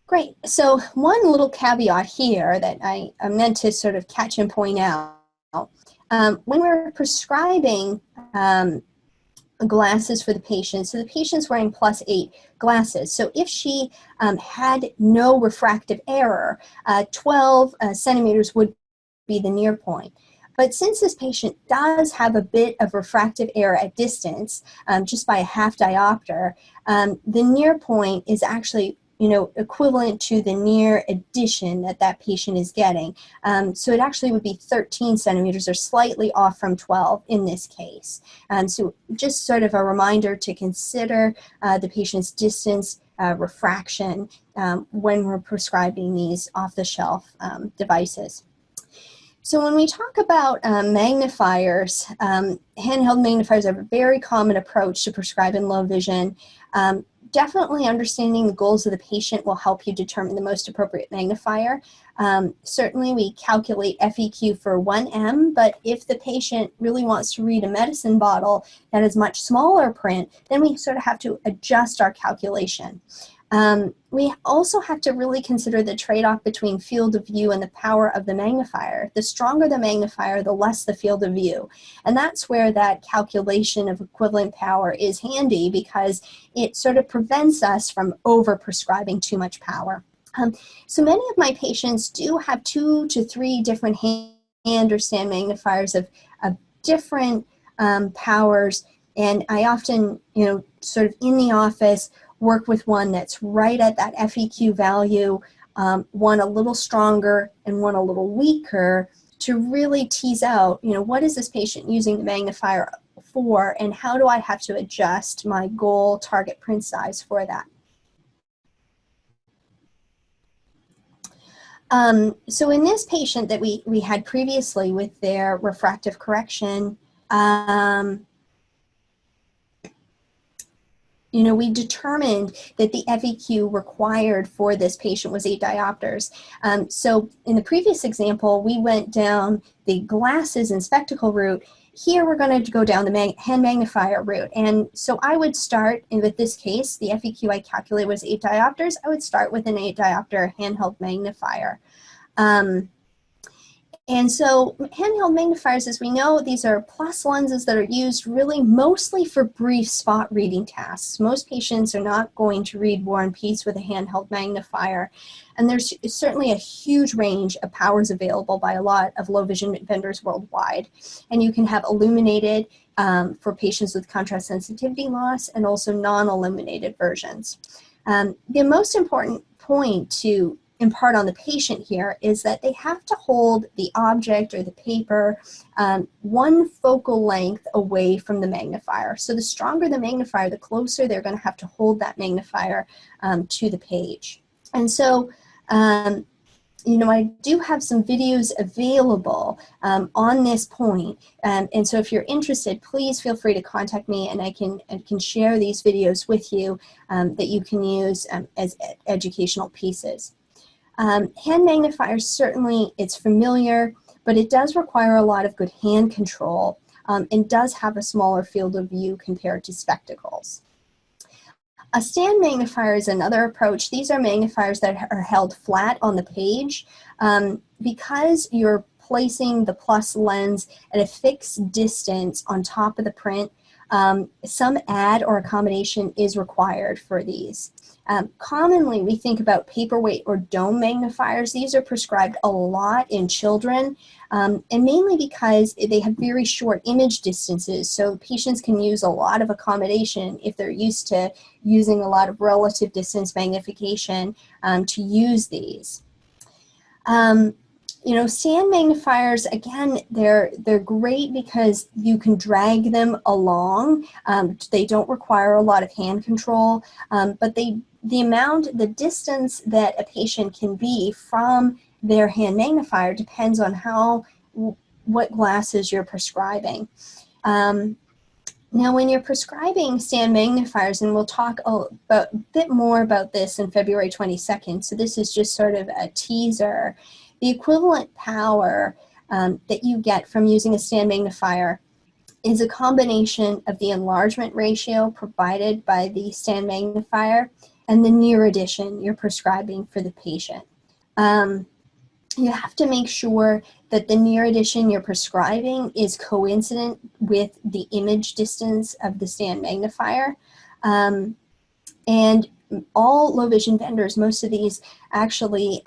[SPEAKER 1] Great. So one little caveat here that I meant to sort of catch and point out, when we're prescribing glasses for the patient, so the patient's wearing +8 glasses. So if she had no refractive error, 12 centimeters would be the near point. But since this patient does have a bit of refractive error at distance, just by a half diopter, the near point is actually equivalent to the near addition that that patient is getting. So it actually would be 13 centimeters or slightly off from 12 in this case. So just sort of a reminder to consider the patient's distance refraction when we're prescribing these off-the-shelf devices. So when we talk about magnifiers, handheld magnifiers are a very common approach to prescribing low vision. Definitely understanding the goals of the patient will help you determine the most appropriate magnifier. Certainly we calculate FEQ for 1M, but if the patient really wants to read a medicine bottle that is much smaller print, then we sort of have to adjust our calculation. We also have to really consider the trade-off between field of view and the power of the magnifier. The stronger the magnifier, the less the field of view. And that's where that calculation of equivalent power is handy, because it sort of prevents us from over-prescribing too much power. So many of my patients do have 2 to 3 different hand or stand magnifiers of different powers, and I often, sort of in the office, work with one that's right at that FEQ value, one a little stronger and one a little weaker, to really tease out, what is this patient using the magnifier for, and how do I have to adjust my goal target print size for that. So in this patient that we had previously with their refractive correction, we determined that the FEQ required for this patient was 8 diopters. So in the previous example, we went down the glasses and spectacle route. Here we're going to go down the hand magnifier route. And so I would start, and with this case, the FEQ I calculated was 8 diopters. I would start with an 8 diopter handheld magnifier. And so handheld magnifiers, as we know, these are plus lenses that are used really mostly for brief spot reading tasks. Most patients are not going to read War and Peace with a handheld magnifier. And there's certainly a huge range of powers available by a lot of low vision vendors worldwide. And you can have illuminated for patients with contrast sensitivity loss, and also non-illuminated versions. The most important point to impart on the patient here is that they have to hold the object or the paper one focal length away from the magnifier. So the stronger the magnifier, the closer they're going to have to hold that magnifier to the page. And so, I do have some videos available on this point. And so if you're interested, please feel free to contact me, and I can share these videos with you that you can use as educational pieces. Hand magnifiers, certainly it's familiar, but it does require a lot of good hand control and does have a smaller field of view compared to spectacles. A stand magnifier is another approach. These are magnifiers that are held flat on the page. Because you're placing the plus lens at a fixed distance on top of the print, some add or accommodation is required for these. Commonly, we think about paperweight or dome magnifiers. These are prescribed a lot in children, and mainly because they have very short image distances, so patients can use a lot of accommodation if they're used to using a lot of relative distance magnification to use these. Stand magnifiers, again, they're great because you can drag them along. They don't require a lot of hand control, but the distance that a patient can be from their hand magnifier depends on what glasses you're prescribing. Now, when you're prescribing stand magnifiers, and we'll talk a bit more about this in February 22nd, so this is just sort of a teaser. The equivalent power that you get from using a stand magnifier is a combination of the enlargement ratio provided by the stand magnifier and the near addition you're prescribing for the patient. You have to make sure that the near addition you're prescribing is coincident with the image distance of the stand magnifier. And all low vision vendors, most of these actually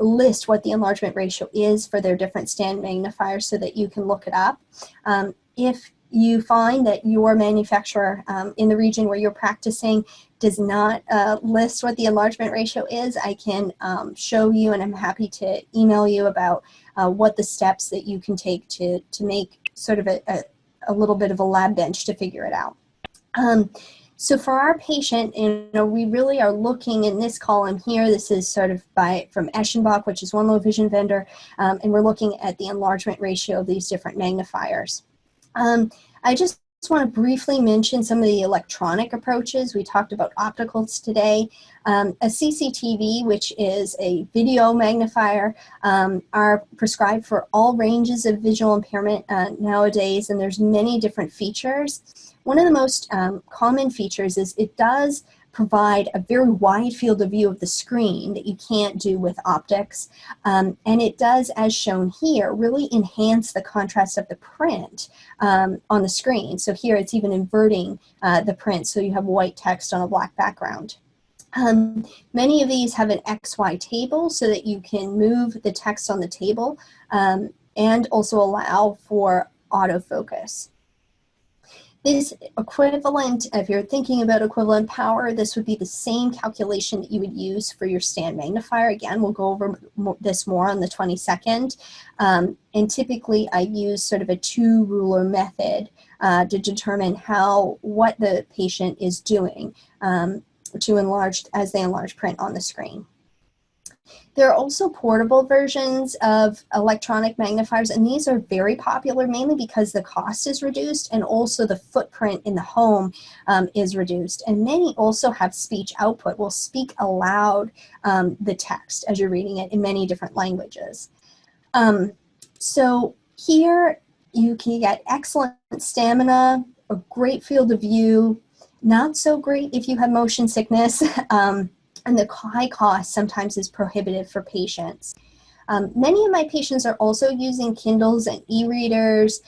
[SPEAKER 1] list what the enlargement ratio is for their different stand magnifiers so that you can look it up. If you find that your manufacturer in the region where you're practicing does not list what the enlargement ratio is, I can show you, and I'm happy to email you about what the steps that you can take to make sort of a little bit of a lab bench to figure it out. So for our patient, we really are looking in this column here. This is sort of from Eschenbach, which is one low vision vendor, and we're looking at the enlargement ratio of these different magnifiers. I just want to briefly mention some of the electronic approaches. We talked about opticals today. A CCTV, which is a video magnifier, are prescribed for all ranges of visual impairment nowadays, and there's many different features. One of the most common features is it does provide a very wide field of view of the screen that you can't do with optics. And it does, as shown here, really enhance the contrast of the print on the screen. So here it's even inverting the print, so you have white text on a black background. Many of these have an XY table so that you can move the text on the table and also allow for autofocus. This equivalent, if you're thinking about equivalent power, this would be the same calculation that you would use for your stand magnifier. Again, we'll go over this more on the 22nd. And typically I use sort of a two-ruler method to determine what the patient is doing as they enlarge print on the screen. There are also portable versions of electronic magnifiers, and these are very popular mainly because the cost is reduced and also the footprint in the home is reduced. And many also have speech output, will speak aloud the text as you're reading it in many different languages. So here you can get excellent stamina, a great field of view, not so great if you have motion sickness. And the high cost sometimes is prohibitive for patients. Many of my patients are also using Kindles and e-readers.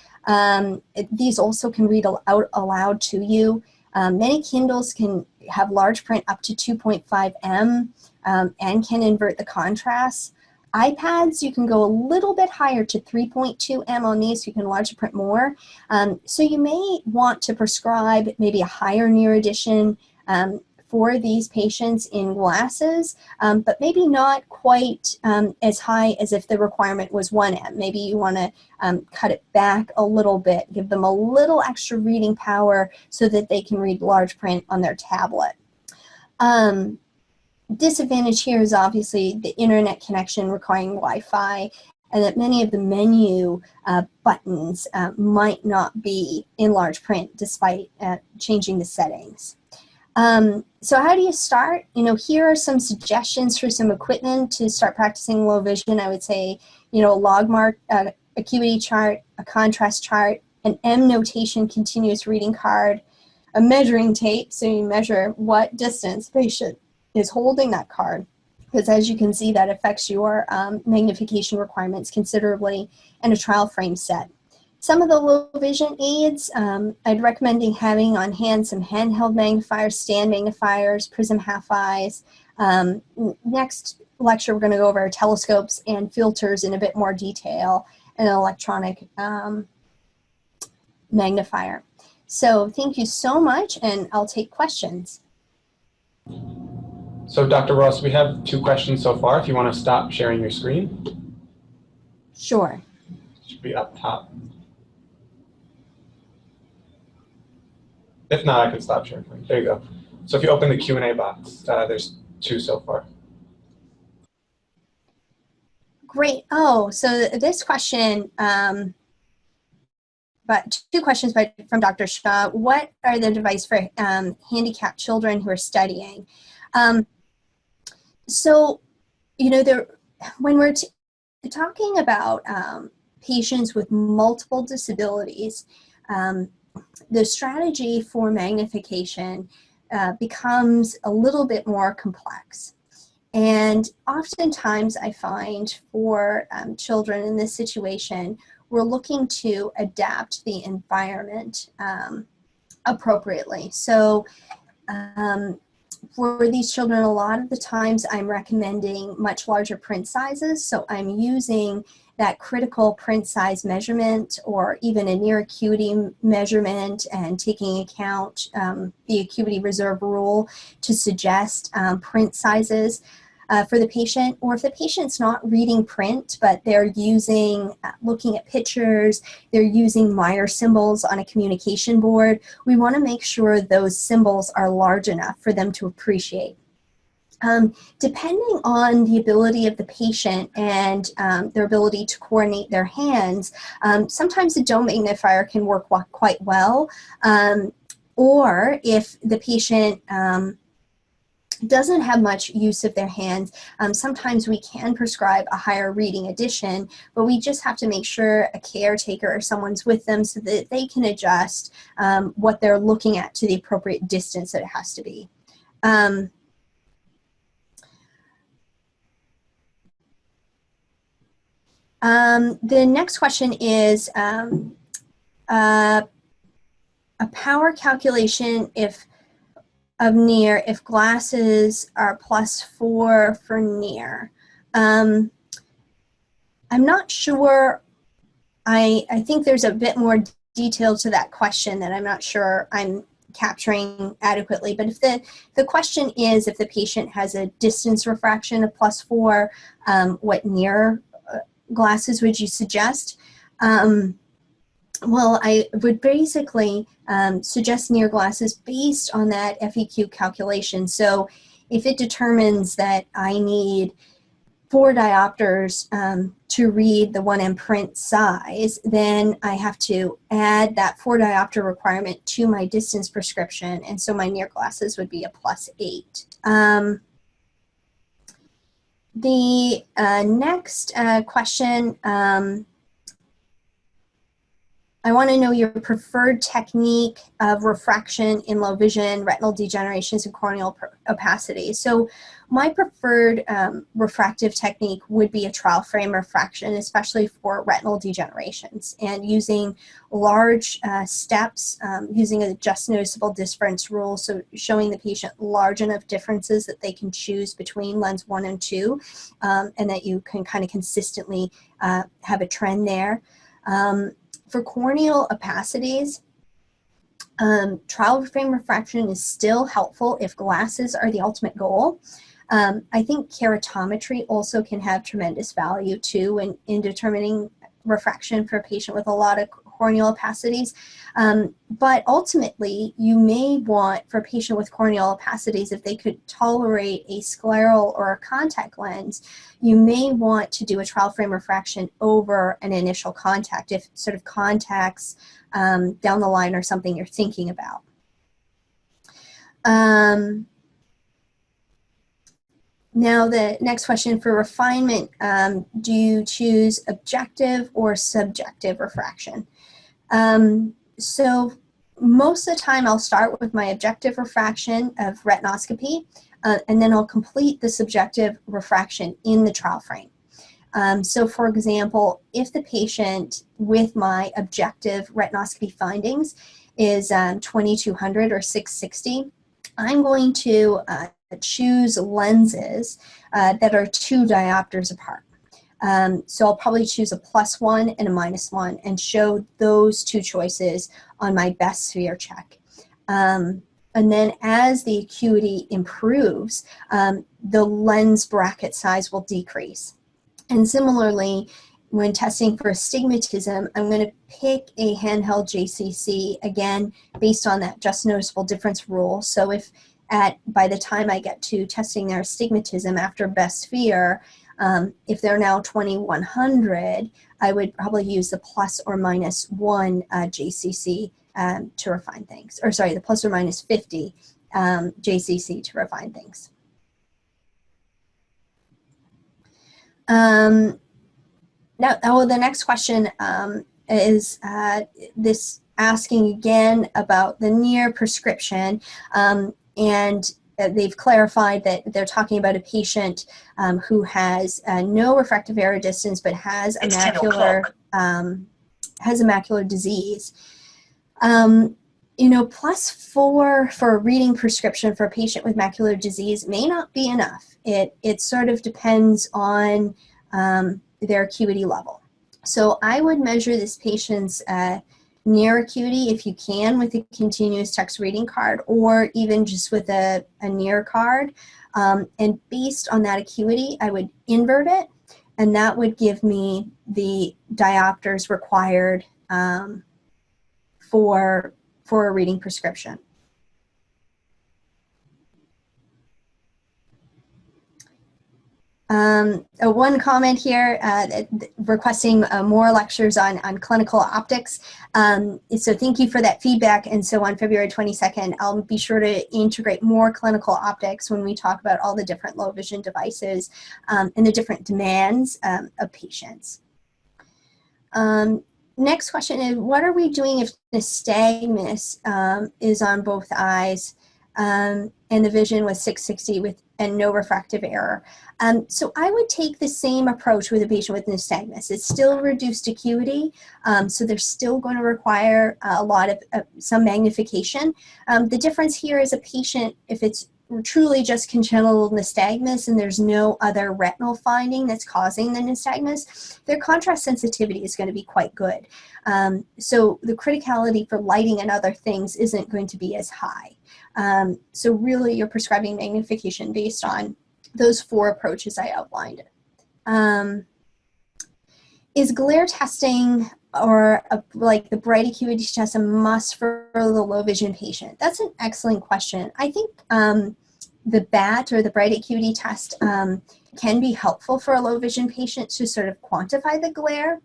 [SPEAKER 1] These also can read out aloud to you. Many Kindles can have large print up to 2.5 m and can invert the contrast. iPads, you can go a little bit higher to 3.2 m on these, so you can enlarge the print more. So you may want to prescribe maybe a higher near edition for these patients in glasses, but maybe not quite as high as if the requirement was 1 m. Maybe you want to cut it back a little bit, give them a little extra reading power so that they can read large print on their tablet. Disadvantage here is obviously the internet connection requiring Wi-Fi, and that many of the menu buttons might not be in large print despite changing the settings. So how do you start? Here are some suggestions for some equipment to start practicing low vision. I would say, a log mark, acuity chart, a contrast chart, an M notation continuous reading card, a measuring tape, so you measure what distance the patient is holding that card, because as you can see, that affects your magnification requirements considerably, and a trial frame set. Some of the low vision aids, I'd recommend having on hand some handheld magnifiers, stand magnifiers, prism half-eyes. Next lecture, we're going to go over telescopes and filters in a bit more detail, and an electronic magnifier. So thank you so much, and I'll take questions.
[SPEAKER 2] So Dr. Ross, we have 2 questions so far. If you want to stop sharing your screen.
[SPEAKER 1] Sure.
[SPEAKER 2] It should be up top. If not, I can stop sharing. There you go. So if you open the Q&A box, there's 2 so far.
[SPEAKER 1] Great. Oh, so this question, but 2 questions from Dr. Shaw. What are the advice for handicapped children who are studying? So, when we're talking about patients with multiple disabilities, the strategy for magnification becomes a little bit more complex. And oftentimes I find for children in this situation, we're looking to adapt the environment appropriately. So For these children, a lot of the times I'm recommending much larger print sizes. So I'm using that critical print size measurement or even a near acuity measurement and taking account the acuity reserve rule to suggest print sizes for the patient. Or if the patient's not reading print, but they're using, looking at pictures, they're using Meyer symbols on a communication board, we want to make sure those symbols are large enough for them to appreciate. Depending on the ability of the patient and their ability to coordinate their hands, sometimes the dome magnifier can work quite well. Or if the patient doesn't have much use of their hands, sometimes we can prescribe a higher reading edition, but we just have to make sure a caretaker or someone's with them so that they can adjust what they're looking at to the appropriate distance that it has to be. The next question is a power calculation if glasses are +4 for near. I'm not sure. I think there's a bit more detail to that question that I'm not sure I'm capturing adequately. But if the question is if the patient has a distance refraction of +4, what near glasses would you suggest? Well, I would basically suggest near glasses based on that FEQ calculation. So if it determines that I need 4 diopters to read the 1M print size, then I have to add that 4 diopter requirement to my distance prescription. And so my near glasses would be a +8. The next question, I want to know your preferred technique of refraction in low vision, retinal degenerations, and corneal opacity. So my preferred refractive technique would be a trial frame refraction, especially for retinal degenerations, and using large steps, using a just noticeable difference rule, so showing the patient large enough differences that they can choose between lens 1 and 2, and that you can kind of consistently have a trend there. For corneal opacities, trial frame refraction is still helpful if glasses are the ultimate goal. I think keratometry also can have tremendous value too in determining refraction for a patient with a lot of corneal opacities. But ultimately, you may want, for a patient with corneal opacities, if they could tolerate a scleral or a contact lens, you may want to do a trial frame refraction over an initial contact if sort of contacts down the line are something you're thinking about. Now the next question for refinement, do you choose objective or subjective refraction? So most of the time I'll start with my objective refraction of retinoscopy, and then I'll complete the subjective refraction in the trial frame. So for example, if the patient with my objective retinoscopy findings is 2200 or 660, I'm going to choose lenses that are 2 diopters apart. So I'll probably choose a +1 and a -1 and show those 2 choices on my best sphere check. And then as the acuity improves, the lens bracket size will decrease. And similarly, when testing for astigmatism, I'm going to pick a handheld JCC, again, based on that just noticeable difference rule. So if by the time I get to testing their astigmatism after best sphere, if they're now 2100, I would probably use the +or-1 JCC to refine things. Or sorry, the +or-50 JCC to refine things. Now, the next question is this asking again about the near prescription, and they've clarified that they're talking about a patient who has no refractive error distance but has a macular disease. +4 for a reading prescription for a patient with macular disease may not be enough. It sort of depends on their acuity level. So I would measure this patient's near acuity if you can with a continuous text reading card, or even just with a near card. And based on that acuity, I would invert it, and that would give me the diopters required for a reading prescription. One comment here requesting more lectures on clinical optics. So thank you for that feedback. And so on February 22nd, I'll be sure to integrate more clinical optics when we talk about all the different low vision devices and the different demands of patients. Next question is, what are we doing if nystagmus is on both eyes and the vision was 660 and no refractive error? So I would take the same approach with a patient with nystagmus. It's still reduced acuity, so they're still going to require a lot of some magnification. The difference here is a patient, if it's truly just congenital nystagmus and there's no other retinal finding that's causing the nystagmus, their contrast sensitivity is going to be quite good. So the criticality for lighting and other things isn't going to be as high. So really you're prescribing magnification based on those 4 approaches I outlined. Is glare testing or like the bright acuity test a must for the low vision patient? That's an excellent question. I think the BAT or the bright acuity test can be helpful for a low vision patient to sort of quantify the glare.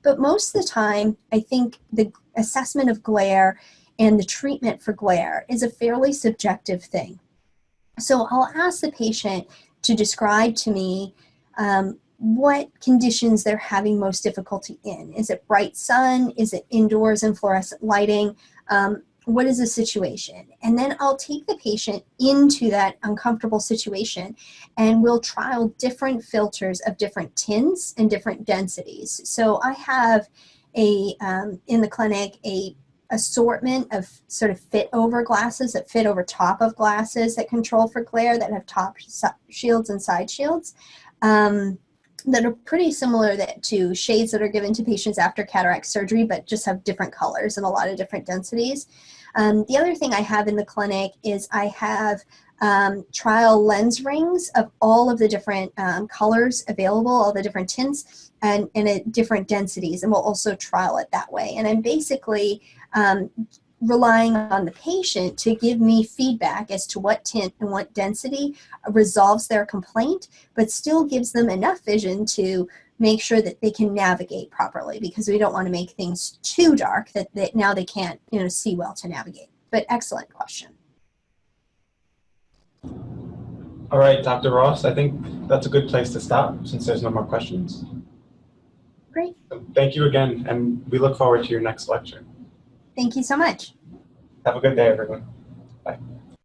[SPEAKER 1] But most of the time, I think the assessment of glare and the treatment for glare is a fairly subjective thing. So I'll ask the patient to describe to me what conditions they're having most difficulty in. Is it bright sun? Is it indoors and fluorescent lighting? What is the situation? And then I'll take the patient into that uncomfortable situation and we'll trial different filters of different tints and different densities. So I have in the clinic, a assortment of sort of fit over glasses that fit over top of glasses that control for glare, that have top shields and side shields, that are pretty similar to shades that are given to patients after cataract surgery, but just have different colors and a lot of different densities. The other thing I have in the clinic is I have trial lens rings of all of the different colors available, all the different tints, and at different densities, and we'll also trial it that way. And I'm basically relying on the patient to give me feedback as to what tint and what density resolves their complaint, but still gives them enough vision to make sure that they can navigate properly, because we don't want to make things too dark that now they can't see well to navigate. But excellent question.
[SPEAKER 2] All right, Dr. Ross, I think that's a good place to stop since there's no more questions.
[SPEAKER 1] Great.
[SPEAKER 2] So thank you again, and we look forward to your next lecture.
[SPEAKER 1] Thank you so much.
[SPEAKER 2] Have a good day, everyone. Bye.